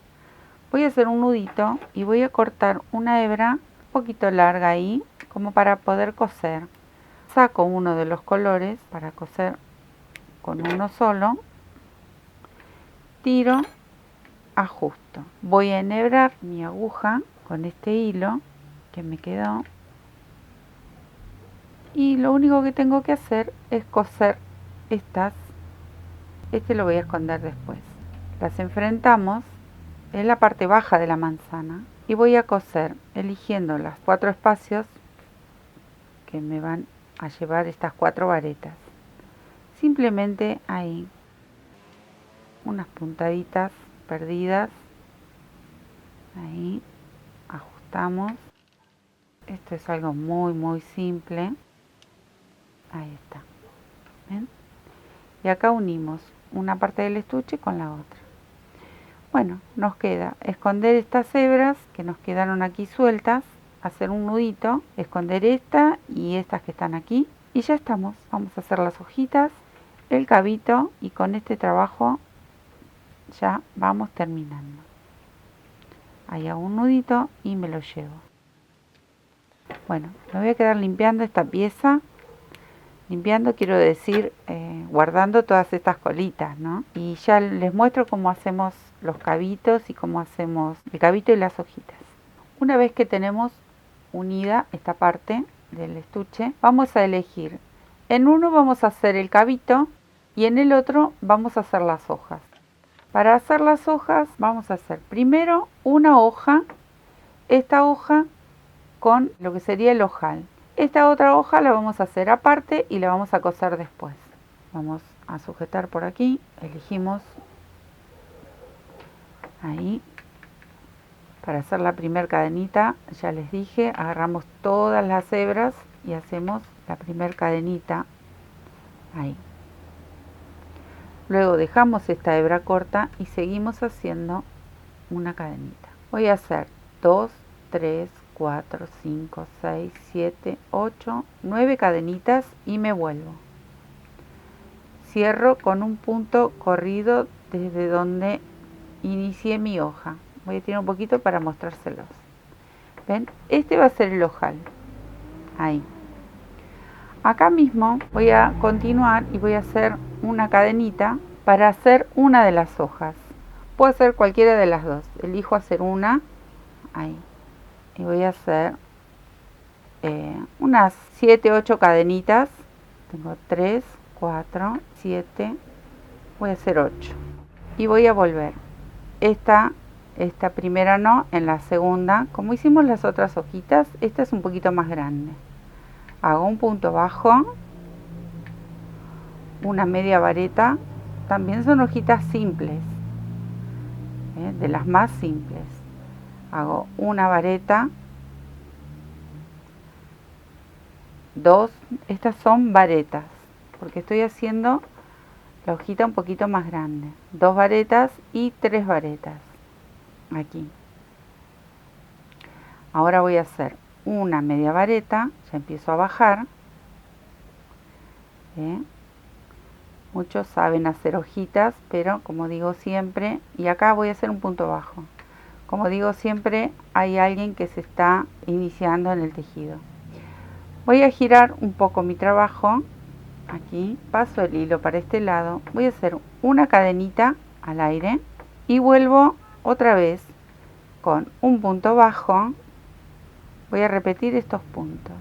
Speaker 1: Voy a hacer un nudito y voy a cortar una hebra un poquito larga ahí, como para poder coser. Saco uno de los colores para coser con uno solo, tiro, ajusto. Voy a enhebrar mi aguja con este hilo que me quedó y lo único que tengo que hacer es coser estas. Este lo voy a esconder después. Las enfrentamos en la parte baja de la manzana y voy a coser eligiendo los 4 espacios que me van a llevar estas 4 varetas. Simplemente ahí unas puntaditas perdidas, ahí ajustamos. Esto es algo muy simple. Ahí está. ¿Ven? Y acá unimos una parte del estuche con la otra. Bueno, nos queda esconder estas hebras que nos quedaron aquí sueltas, hacer un nudito, esconder esta y estas que están aquí y ya estamos. Vamos a hacer las hojitas, el cabito y con este trabajo ya vamos terminando. Ahí hago un nudito y me lo llevo. Bueno, me voy a quedar limpiando esta pieza. Limpiando quiero decir guardando todas estas colitas, ¿no? Y ya les muestro cómo hacemos los cabitos y cómo hacemos el cabito y las hojitas. Una vez que tenemos unida esta parte del estuche, vamos a elegir. En uno vamos a hacer el cabito y en el otro vamos a hacer las hojas. Para hacer las hojas vamos a hacer primero una hoja, esta hoja con lo que sería el ojal. Esta otra hoja la vamos a hacer aparte y la vamos a coser después. Vamos a sujetar por aquí, elegimos ahí. Para hacer la primera cadenita, ya les dije, agarramos todas las hebras y hacemos la primera cadenita ahí. Luego dejamos esta hebra corta y seguimos haciendo una cadenita. Voy a hacer 2, 3, 4, 5, 6, 7, 8, 9 cadenitas y me vuelvo. Cierro con un punto corrido desde donde inicié mi hoja. Voy a tirar un poquito para mostrárselos. ¿Ven? Este va a ser el ojal. Ahí. Acá mismo voy a continuar y voy a hacer una cadenita para hacer una de las hojas. Puedo hacer cualquiera de las dos. Elijo hacer una. Ahí. Y voy a hacer unas 7, 8 cadenitas. Tengo 3, 4, 7. Voy a hacer 8. Y voy a volver. Esta primera no, en la segunda, como hicimos las otras hojitas, esta es un poquito más grande. Hago un punto bajo, una media vareta, también son hojitas simples, de las más simples. Hago una vareta, 2, estas son varetas, porque estoy haciendo la hojita un poquito más grande. 2 varetas y 3 varetas, aquí. Ahora voy a hacer una media vareta, ya empiezo a bajar. Muchos saben hacer hojitas, pero como digo siempre, y acá voy a hacer un punto bajo. Como digo siempre, hay alguien que se está iniciando en el tejido. Voy a girar un poco mi trabajo, aquí, paso el hilo para este lado, voy a hacer una cadenita al aire y vuelvo otra vez con un punto bajo. Voy a repetir estos puntos.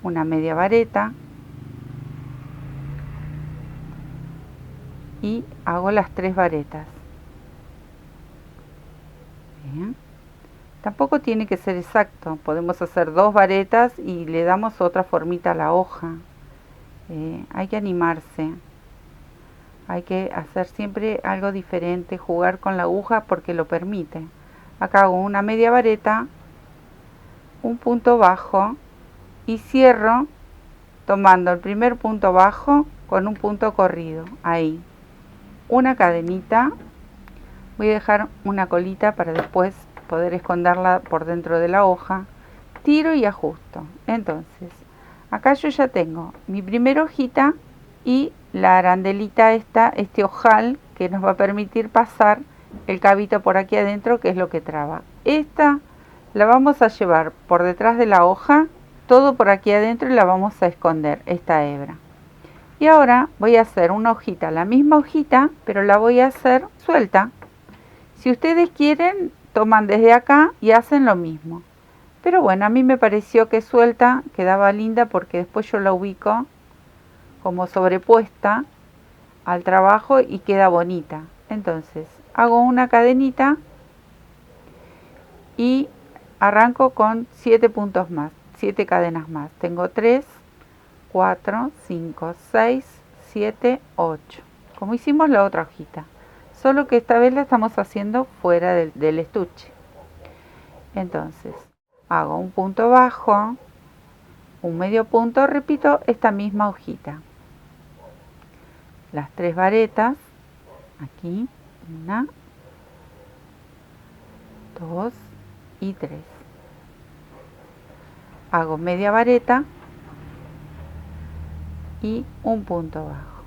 Speaker 1: Una media vareta y hago las 3 varetas. Bien. Tampoco tiene que ser exacto, podemos hacer 2 varetas y le damos otra formita a la hoja. Hay que animarse, hay que hacer siempre algo diferente, jugar con la aguja porque lo permite. Acá hago una media vareta, un punto bajo y cierro tomando el primer punto bajo con un punto corrido, ahí. Una cadenita, voy a dejar una colita para después poder esconderla por dentro de la hoja, tiro y ajusto. Entonces, acá yo ya tengo mi primera hojita y la arandelita este ojal que nos va a permitir pasar el cabito por aquí adentro, que es lo que traba. Esta la vamos a llevar por detrás de la hoja, todo por aquí adentro, y la vamos a esconder, esta hebra. Y ahora voy a hacer una hojita, la misma hojita, pero la voy a hacer suelta. Si ustedes quieren, toman desde acá y hacen lo mismo. Pero bueno, a mí me pareció que suelta quedaba linda porque después yo la ubico como sobrepuesta al trabajo y queda bonita. Entonces, hago una cadenita y arranco con 7 puntos más, 7 cadenas más. Tengo 3, 4, 5, 6, 7, 8. Como hicimos la otra hojita. Solo que esta vez la estamos haciendo fuera del estuche. Entonces, hago un punto bajo, un medio punto, repito esta misma hojita. Las 3 varetas, aquí, 1, 2 y 3. Hago media vareta y un punto bajo.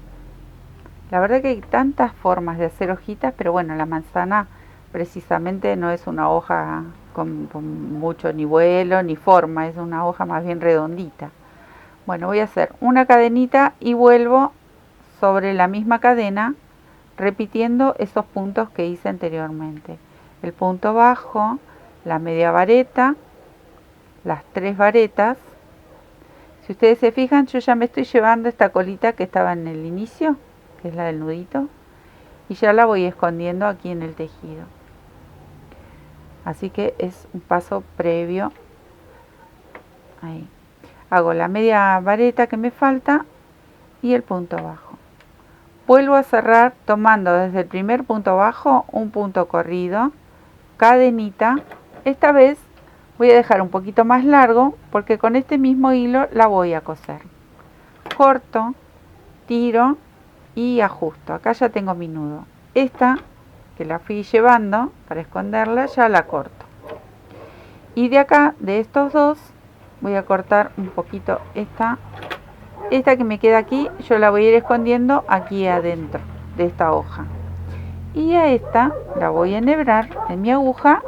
Speaker 1: La verdad que hay tantas formas de hacer hojitas, pero bueno, la manzana precisamente no es una hoja con mucho ni vuelo ni forma, es una hoja más bien redondita. Bueno, voy a hacer una cadenita y vuelvo sobre la misma cadena repitiendo esos puntos que hice anteriormente. El punto bajo, la media vareta, las 3 varetas. Si ustedes se fijan, yo ya me estoy llevando esta colita que estaba en el inicio, que es la del nudito, y ya la voy escondiendo aquí en el tejido. Así que es un paso previo. Ahí. Hago la media vareta que me falta y el punto bajo. Vuelvo a cerrar tomando desde el primer punto bajo un punto corrido, cadenita. Esta vez voy a dejar un poquito más largo porque con este mismo hilo la voy a coser. Corto, tiro y ajusto. Acá ya tengo mi nudo. Esta que la fui llevando para esconderla ya la corto. Y de acá, de estos dos, voy a cortar un poquito esta que me queda aquí, yo la voy a ir escondiendo aquí adentro de esta hoja. Y a esta la voy a enhebrar en mi aguja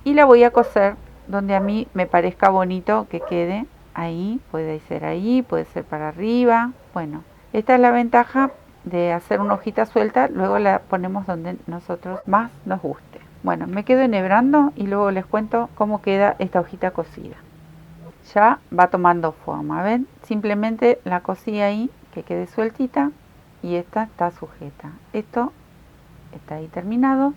Speaker 1: y la voy a coser donde a mí me parezca bonito que quede. Ahí, puede ser para arriba. Bueno, esta es la ventaja de hacer una hojita suelta, luego la ponemos donde nosotros más nos guste. Bueno, me quedo enhebrando y luego les cuento cómo queda esta hojita cosida. Ya va tomando forma, ¿ven? Simplemente la cosí ahí, que quede sueltita, y esta está sujeta. Esto está ahí terminado.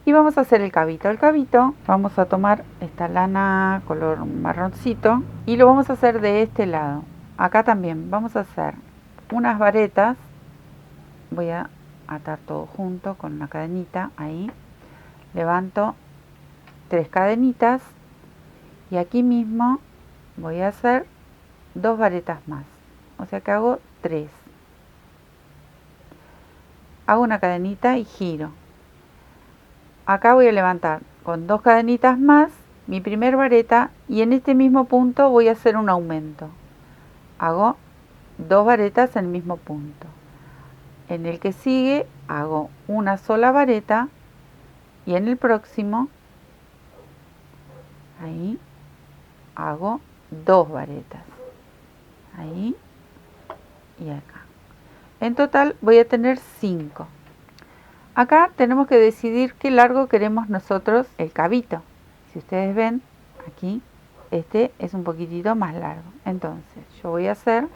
Speaker 1: Y vamos a hacer el cabito. El cabito, vamos a tomar esta lana color marroncito y lo vamos a hacer de este lado. Acá también vamos a hacer unas varetas. Voy a atar todo junto con una cadenita ahí. Levanto 3 cadenitas y aquí mismo voy a hacer 2 varetas más, o sea que hago 3. Hago una cadenita y giro. Acá voy a levantar con 2 cadenitas más mi primer vareta y en este mismo punto voy a hacer un aumento. Hago 2 varetas en el mismo punto. En el que sigue hago una sola vareta y en el próximo, ahí, hago 2 varetas. Ahí y acá. En total voy a tener 5. Acá tenemos que decidir qué largo queremos nosotros el cabito. Si ustedes ven, aquí, este es un poquitito más largo. Entonces, yo voy a hacer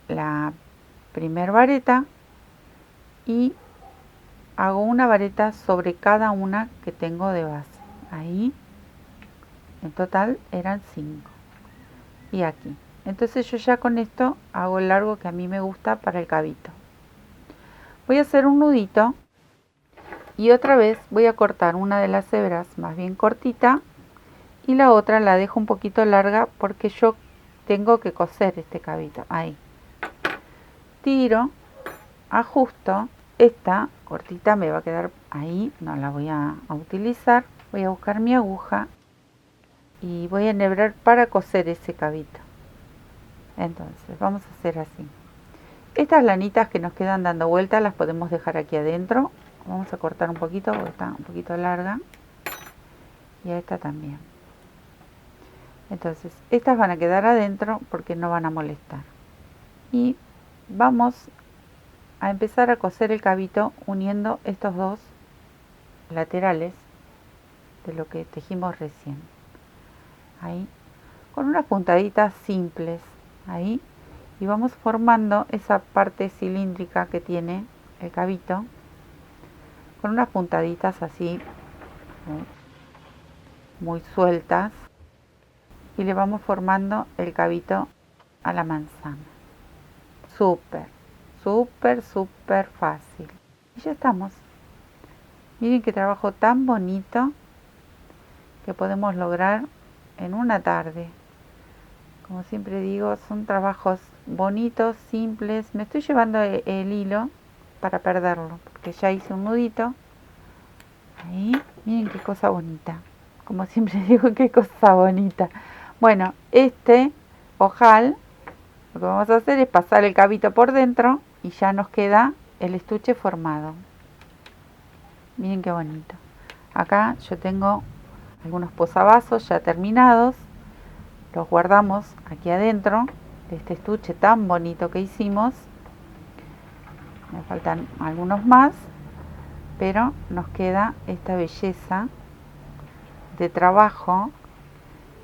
Speaker 1: la primer vareta y hago una vareta sobre cada una que tengo de base. Ahí, en total eran 5. Y aquí. Entonces yo ya con esto hago el largo que a mí me gusta para el cabito. Voy a hacer un nudito y otra vez voy a cortar una de las hebras más bien cortita y la otra la dejo un poquito larga porque yo tengo que coser este cabito. Ahí. Tiro, ajusto. Esta cortita me va a quedar ahí, no la voy a utilizar. Voy a buscar mi aguja y voy a enhebrar para coser ese cabito. Entonces vamos a hacer así. Estas lanitas que nos quedan dando vueltas las podemos dejar aquí adentro. Vamos a cortar un poquito porque está un poquito larga. Y a esta también. Entonces estas van a quedar adentro porque no van a molestar. Y vamos a empezar a coser el cabito uniendo estos dos laterales de lo que tejimos recién. Ahí. Con unas puntaditas simples. Ahí. Y vamos formando esa parte cilíndrica que tiene el cabito con unas puntaditas así muy sueltas y le vamos formando el cabito a la manzana. Súper, súper, súper fácil. Y ya estamos. Miren qué trabajo tan bonito que podemos lograr en una tarde. Como siempre digo, son trabajos bonitos, simples. Me estoy llevando el hilo para perderlo, porque ya hice un nudito. Ahí, miren qué cosa bonita. Como siempre digo, qué cosa bonita. Bueno, este ojal, lo que vamos a hacer es pasar el cabito por dentro y ya nos queda el estuche formado. Miren qué bonito. Acá yo tengo algunos posavasos ya terminados. Los guardamos aquí adentro de este estuche tan bonito que hicimos. Me faltan algunos más, pero nos queda esta belleza de trabajo.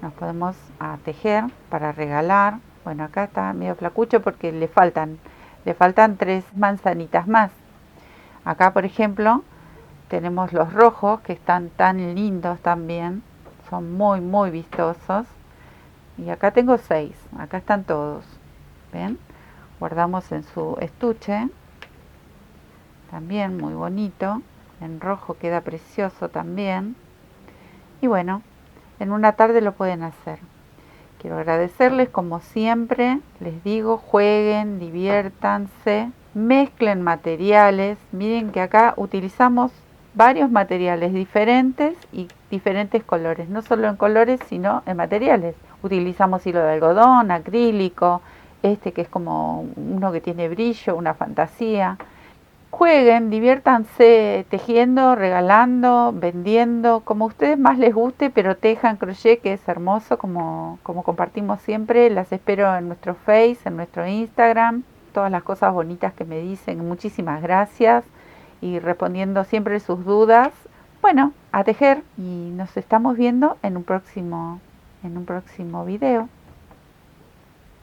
Speaker 1: Nos podemos tejer para regalar. Bueno, acá está medio flacucho porque le faltan 3 manzanitas más. Acá, por ejemplo, tenemos los rojos que están tan lindos también. Son muy, muy vistosos. Y acá tengo 6, acá están todos, ¿ven? Guardamos en su estuche, también muy bonito, en rojo queda precioso también. Y bueno, en una tarde lo pueden hacer. Quiero agradecerles como siempre, les digo, jueguen, diviértanse, mezclen materiales. Miren que acá utilizamos varios materiales diferentes y diferentes colores, no solo en colores sino en materiales. Utilizamos hilo de algodón, acrílico, este que es como uno que tiene brillo, una fantasía. Jueguen, diviértanse tejiendo, regalando, vendiendo, como a ustedes más les guste, pero tejan crochet, que es hermoso, como compartimos siempre. Las espero en nuestro Face, en nuestro Instagram, todas las cosas bonitas que me dicen, muchísimas gracias. Y respondiendo siempre sus dudas. Bueno, a tejer y nos estamos viendo en un próximo video.